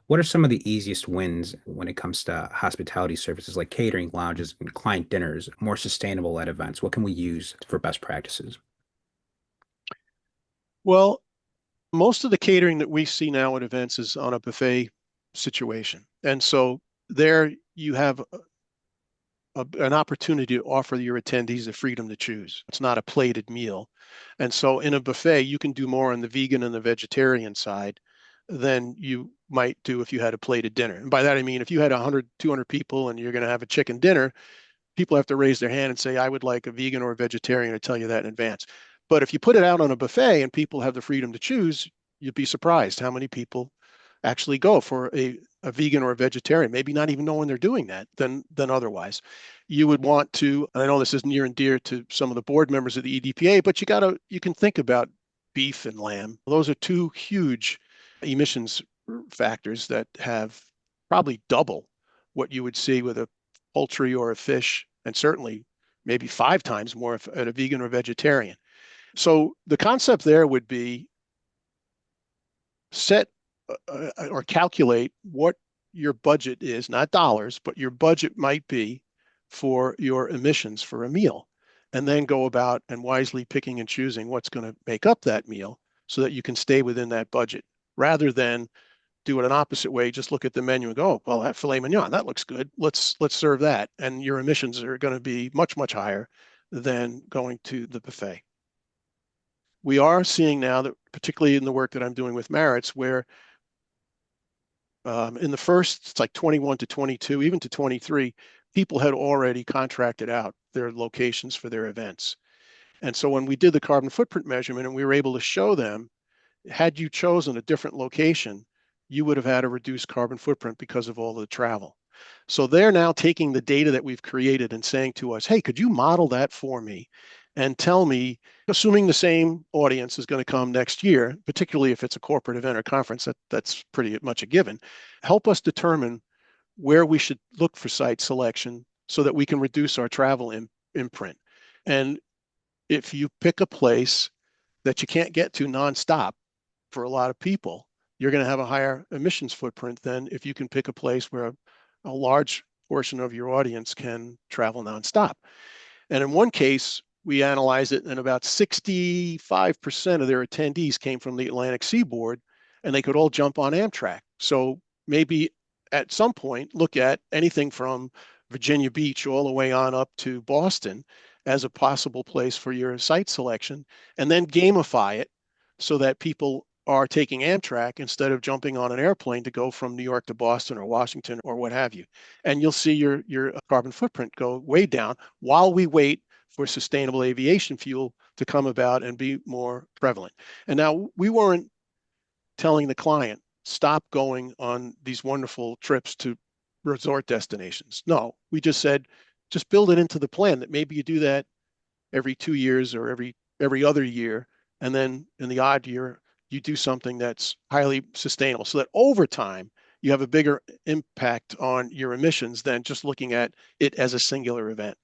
What are some of the easiest wins when it comes to hospitality services like catering, lounges, and client dinners, more sustainable at events? What can we use for best practices? Well, most of the catering that we see now at events is on a buffet situation. And so there you have an opportunity to offer your attendees the freedom to choose. It's not a plated meal. And so in a buffet, you can do more on the vegan and the vegetarian side than you might do if you had a plated dinner. And by that, I mean, if you had 100, 200 people and you're going to have a chicken dinner, people have to raise their hand and say, I would like a vegan or a vegetarian to tell you that in advance. But if you put it out on a buffet and people have the freedom to choose, you'd be surprised how many people actually go for a vegan or a vegetarian, maybe not even knowing they're doing that than otherwise. You would want to, and I know this is near and dear to some of the board members of the EDPA, but you can think about beef and lamb. Those are two huge emissions factors that have probably double what you would see with a poultry or a fish, and certainly maybe 5 times more at a vegan or vegetarian. So the concept there would be set or calculate what your budget is, not dollars, but your budget might be for your emissions for a meal, and then go about and wisely picking and choosing what's going to make up that meal so that you can stay within that budget rather than do it an opposite way. Just look at the menu and go, oh, well, that filet mignon, that looks good. Let's serve that. And your emissions are going to be much, much higher than going to the buffet. We are seeing now that, particularly in the work that I'm doing with Maritz, where in the first, it's like 21 to 22, even to 23, people had already contracted out their locations for their events. And so when we did the carbon footprint measurement and we were able to show them, had you chosen a different location, you would have had a reduced carbon footprint because of all the travel. So they're now taking the data that we've created and saying to us, hey, could you model that for me and tell me, assuming the same audience is going to come next year, particularly if it's a corporate event or conference, that's pretty much a given, help us determine where we should look for site selection so that we can reduce our travel imprint. And if you pick a place that you can't get to nonstop for a lot of people, you're going to have a higher emissions footprint than if you can pick a place where a large portion of your audience can travel nonstop. And in one case, we analyzed it, and about 65% of their attendees came from the Atlantic Seaboard, and they could all jump on Amtrak. So maybe at some point, look at anything from Virginia Beach all the way on up to Boston as a possible place for your site selection, and then gamify it so that people are taking Amtrak instead of jumping on an airplane to go from New York to Boston or Washington or what have you. And you'll see your carbon footprint go way down while we wait for sustainable aviation fuel to come about and be more prevalent. And now we weren't telling the client, stop going on these wonderful trips to resort destinations. No, we just said, just build it into the plan that maybe you do that every 2 years or every other year. And then in the odd year, you do something that's highly sustainable so that over time, you have a bigger impact on your emissions than just looking at it as a singular event.